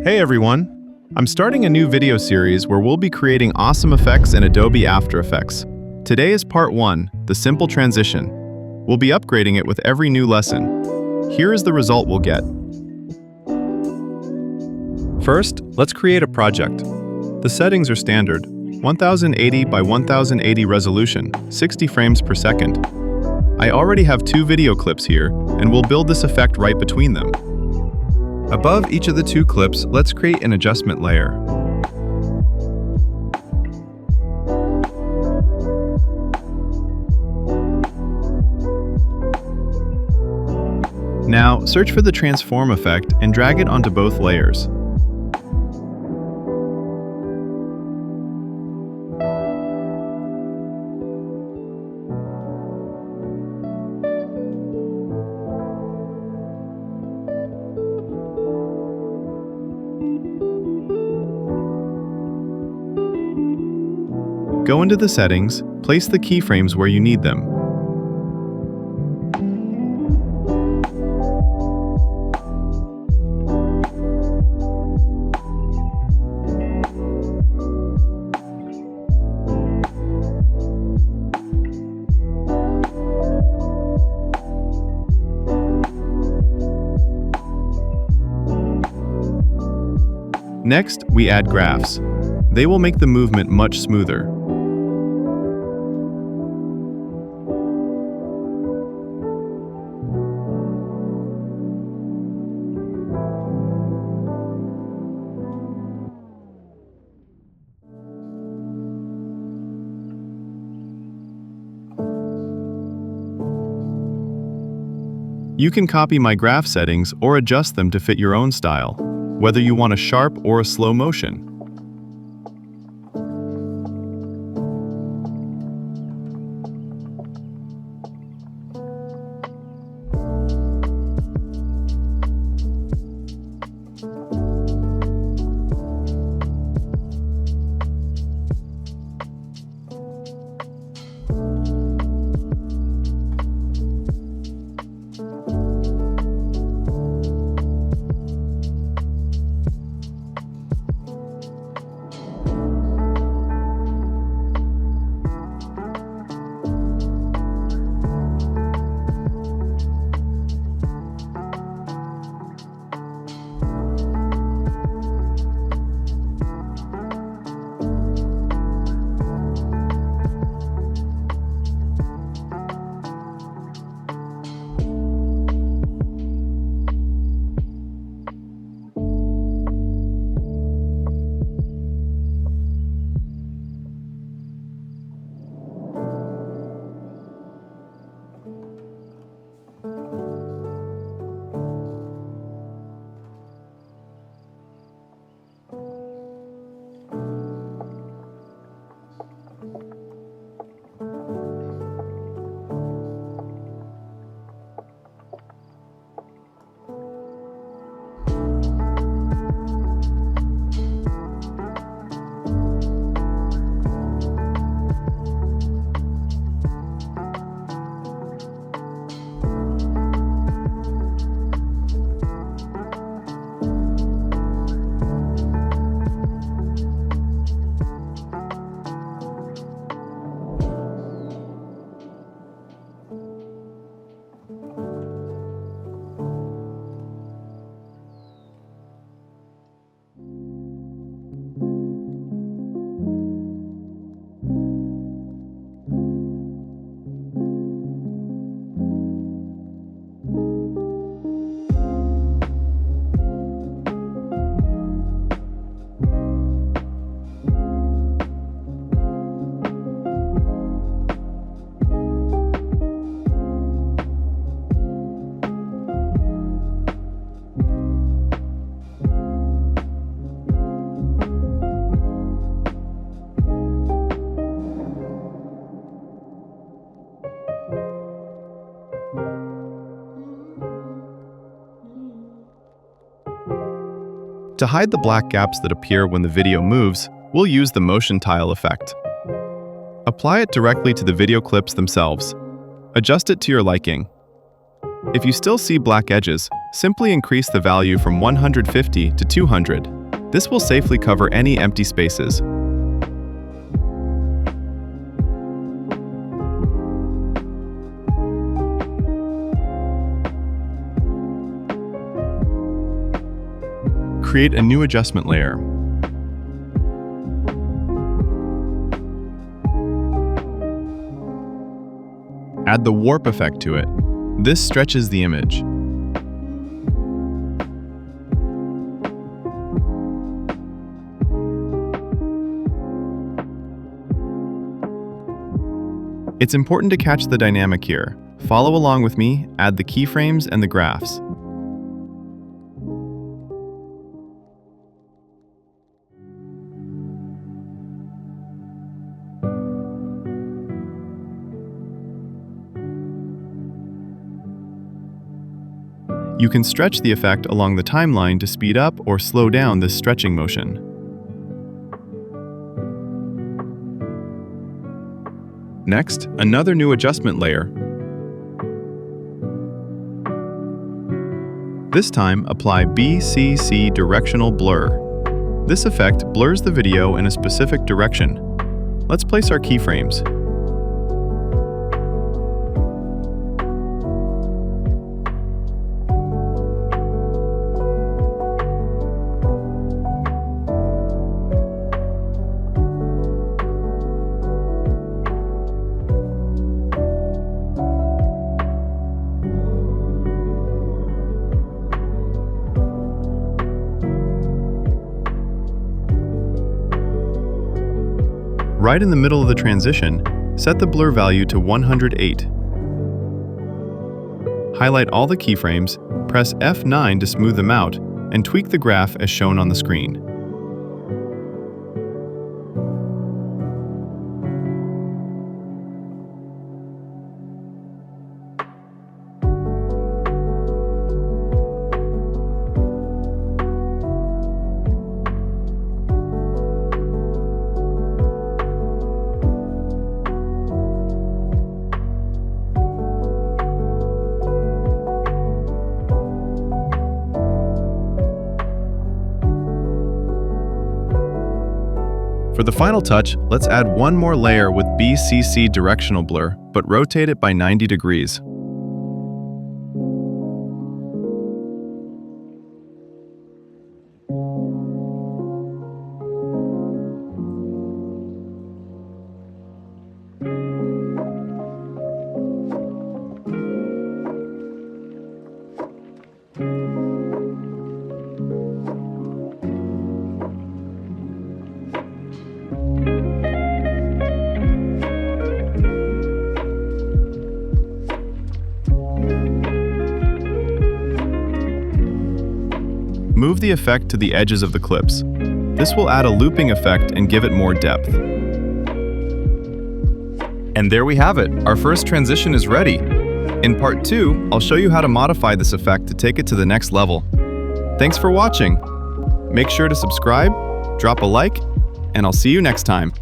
Hey everyone! I'm starting a new video series where we'll be creating awesome effects in Adobe After Effects. Today is part 1, the simple transition. We'll be upgrading it with every new lesson. Here is the result we'll get. First, let's create a project. The settings are standard: 1080 by 1080 resolution, 60 frames per second. I already have 2 video clips here, and we'll build this effect right between them. Above each of the 2 clips, let's create an adjustment layer. Now, search for the transform effect and drag it onto both layers. Go into the settings, place the keyframes where you need them. Next, we add graphs. They will make the movement much smoother. You can copy my graph settings or adjust them to fit your own style, whether you want a sharp or a slow motion. To hide the black gaps that appear when the video moves, we'll use the motion tile effect. Apply it directly to the video clips themselves. Adjust it to your liking. If you still see black edges, simply increase the value from 150 to 200. This will safely cover any empty spaces. Create a new adjustment layer. Add the warp effect to it. This stretches the image. It's important to catch the dynamic here. Follow along with me, add the keyframes and the graphs. You can stretch the effect along the timeline to speed up or slow down this stretching motion. Next, another new adjustment layer. This time, apply BCC Directional Blur. This effect blurs the video in a specific direction. Let's place our keyframes. Right in the middle of the transition, set the blur value to 108. Highlight all the keyframes, press F9 to smooth them out, and tweak the graph as shown on the screen. For the final touch, let's add one more layer with BCC Directional Blur, but rotate it by 90 degrees. Move the effect to the edges of the clips. This will add a looping effect and give it more depth. And there we have it. Our first transition is ready. In part 2, I'll show you how to modify this effect to take it to the next level. Thanks for watching. Make sure to subscribe, drop a like, and I'll see you next time.